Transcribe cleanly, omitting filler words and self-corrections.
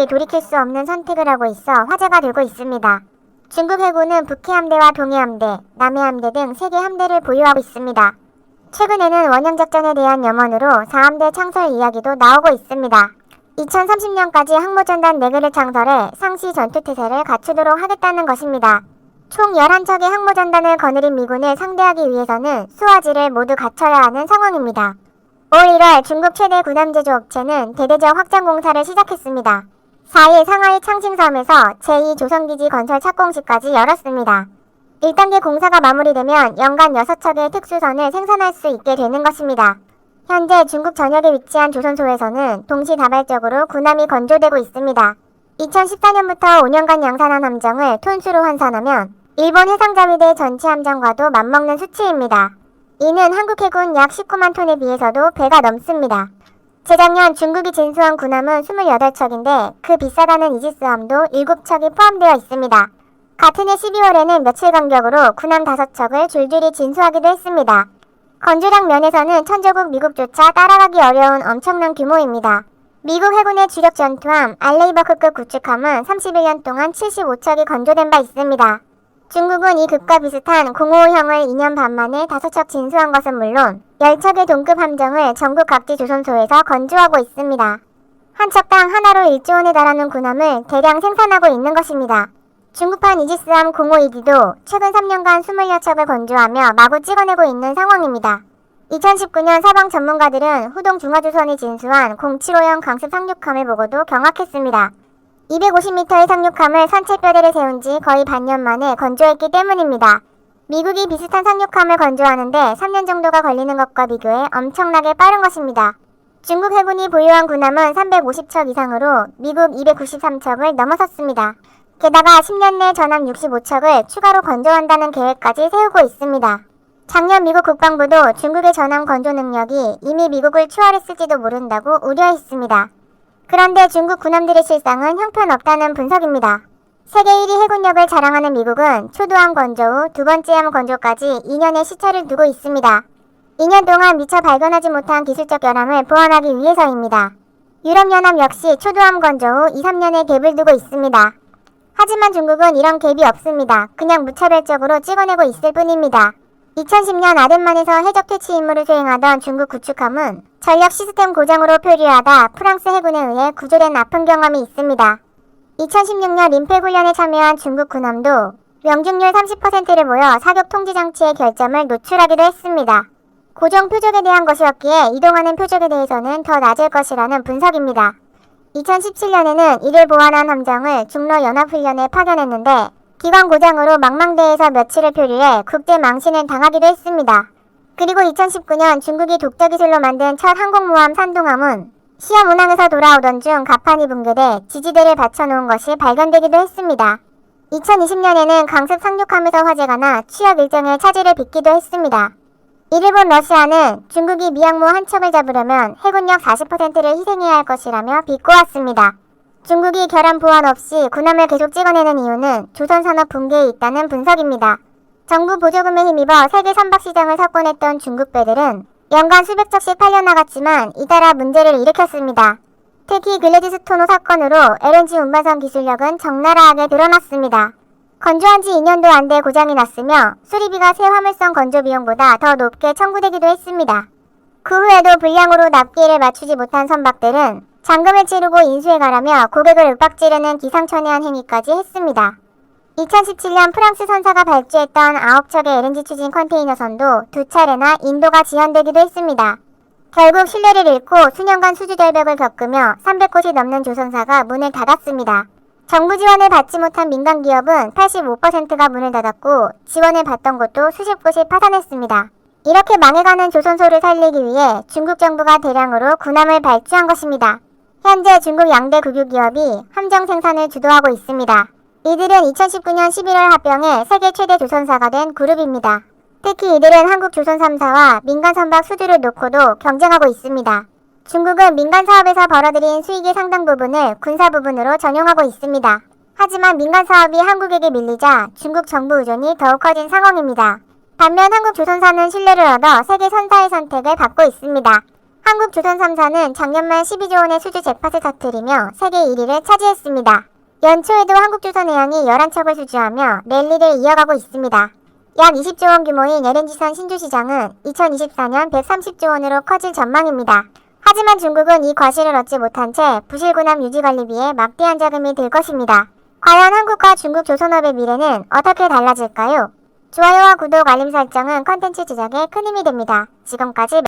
돌이킬 수 없는 선택을 하고 있어 화제가 되고 있습니다. 중국 해군은 북해함대와 동해함대, 남해함대 등 3개 함대를 보유하고 있습니다. 최근에는 원형작전에 대한 염원으로 4함대 창설 이야기도 나오고 있습니다. 2030년까지 항모전단 4개를 창설해 상시 전투태세를 갖추도록 하겠다는 것입니다. 총 11척의 항모전단을 거느린 미군을 상대하기 위해서는 수화지를 모두 갖춰야 하는 상황입니다. 올 1월 중국 최대 군함 제조업체는 대대적 확장 공사를 시작했습니다. 4일 상하이 창싱섬에서 제2조선기지 건설 착공식까지 열었습니다. 1단계 공사가 마무리되면 연간 6척의 특수선을 생산할 수 있게 되는 것입니다. 현재 중국 전역에 위치한 조선소에서는 동시다발적으로 군함이 건조되고 있습니다. 2014년부터 5년간 양산한 함정을 톤수로 환산하면 일본 해상자위대 전체 함정과도 맞먹는 수치입니다. 이는 한국 해군 약 19만 톤에 비해서도 배가 넘습니다. 재작년 중국이 진수한 군함은 28척인데 그 비싸다는 이지스함도 7척이 포함되어 있습니다. 같은 해 12월에는 며칠 간격으로 군함 5척을 줄줄이 진수하기도 했습니다. 건조량 면에서는 천조국 미국조차 따라가기 어려운 엄청난 규모입니다. 미국 해군의 주력 전투함 알레이버크급 구축함은 31년 동안 75척이 건조된 바 있습니다. 중국은 이 급과 비슷한 055형을 2년 반 만에 5척 진수한 것은 물론 10척의 동급 함정을 전국 각지 조선소에서 건조하고 있습니다. 한 척당 하나로 1조 원에 달하는 군함을 대량 생산하고 있는 것입니다. 중국판 이지스함 052D도 최근 3년간 20여 척을 건조하며 마구 찍어내고 있는 상황입니다. 2019년 서방 전문가들은 후동 중화조선이 진수한 075형 강습 상륙함을 보고도 경악했습니다. 250m의 상륙함을 선체뼈대를 세운 지 거의 반년 만에 건조했기 때문입니다. 미국이 비슷한 상륙함을 건조하는데 3년 정도가 걸리는 것과 비교해 엄청나게 빠른 것입니다. 중국 해군이 보유한 군함은 350척 이상으로 미국 293척을 넘어섰습니다. 게다가 10년 내 전함 65척을 추가로 건조한다는 계획까지 세우고 있습니다. 작년 미국 국방부도 중국의 전함 건조 능력이 이미 미국을 추월했을지도 모른다고 우려했습니다. 그런데 중국 군함들의 실상은 형편없다는 분석입니다. 세계 1위 해군력을 자랑하는 미국은 초도함 건조 후 두 번째 함 건조까지 2년의 시차를 두고 있습니다. 2년 동안 미처 발견하지 못한 기술적 결함을 보완하기 위해서입니다. 유럽연합 역시 초도함 건조 후 2-3년의 갭을 두고 있습니다. 하지만 중국은 이런 갭이 없습니다. 그냥 무차별적으로 찍어내고 있을 뿐입니다. 2010년 아덴만에서 해적 퇴치 임무를 수행하던 중국 구축함은 전력 시스템 고장으로 표류하다 프랑스 해군에 의해 구조된 아픈 경험이 있습니다. 2016년 림펠 훈련에 참여한 중국 군함도 명중률 30%를 보여 사격 통제 장치의 결점을 노출하기도 했습니다. 고정 표적에 대한 것이었기에 이동하는 표적에 대해서는 더 낮을 것이라는 분석입니다. 2017년에는 이를 보완한 함정을 중러 연합훈련에 파견했는데 기관 고장으로 망망대해에서 며칠을 표류해 국대 망신을 당하기도 했습니다. 그리고 2019년 중국이 독자기술로 만든 첫 항공모함 산둥함은 시험 운항에서 돌아오던 중 갑판이 붕괴돼 지지대를 받쳐놓은 것이 발견되기도 했습니다. 2020년에는 강습 상륙함에서 화재가 나 취역 일정의 차질을 빚기도 했습니다. 이를 본 러시아는 중국이 미항모 한 척을 잡으려면 해군력 40%를 희생해야 할 것이라며 비꼬았습니다. 중국이 결함 보완 없이 군함을 계속 찍어내는 이유는 조선산업 붕괴에 있다는 분석입니다. 정부 보조금에 힘입어 세계 선박시장을 석권했던 중국 배들은 연간 수백 척씩 팔려나갔지만 잇따라 문제를 일으켰습니다. 특히 글래디스토노 사건으로 LNG 운반선 기술력은 적나라하게 드러났습니다. 건조한 지 2년도 안 돼 고장이 났으며 수리비가 새 화물선 건조 비용보다 더 높게 청구되기도 했습니다. 그 후에도 불량으로 납기를 맞추지 못한 선박들은 잔금을 치르고 인수해 가라며 고객을 윽박지르는 기상천외한 행위까지 했습니다. 2017년 프랑스 선사가 발주했던 9척의 LNG 추진 컨테이너선도 2차례나 인도가 지연되기도 했습니다. 결국 신뢰를 잃고 수년간 수주 절벽을 겪으며 300곳이 넘는 조선사가 문을 닫았습니다. 정부 지원을 받지 못한 민간 기업은 85%가 문을 닫았고 지원을 받던 곳도 수십 곳이 파산했습니다. 이렇게 망해가는 조선소를 살리기 위해 중국 정부가 대량으로 군함을 발주한 것입니다. 현재 중국 양대 국유기업이 함정 생산을 주도하고 있습니다. 이들은 2019년 11월 합병해 세계 최대 조선사가 된 그룹입니다. 특히 이들은 한국 조선 3사와 민간 선박 수주를 놓고도 경쟁하고 있습니다. 중국은 민간 사업에서 벌어들인 수익의 상당 부분을 군사 부분으로 전용하고 있습니다. 하지만 민간 사업이 한국에게 밀리자 중국 정부 의존이 더욱 커진 상황입니다. 반면 한국 조선사는 신뢰를 얻어 세계 선사의 선택을 받고 있습니다. 한국 조선 3사는 작년 말 12조 원의 수주 잭팟을 터뜨리며 세계 1위를 차지했습니다. 연초에도 한국조선해양이 11척을 수주하며 랠리를 이어가고 있습니다. 약 20조 원 규모인 LNG선 신주시장은 2024년 130조 원으로 커질 전망입니다. 하지만 중국은 이 과실을 얻지 못한 채 부실군함 유지관리비에 막대한 자금이 들 것입니다. 과연 한국과 중국 조선업의 미래는 어떻게 달라질까요? 좋아요와 구독, 알림 설정은 컨텐츠 제작에 큰 힘이 됩니다. 지금까지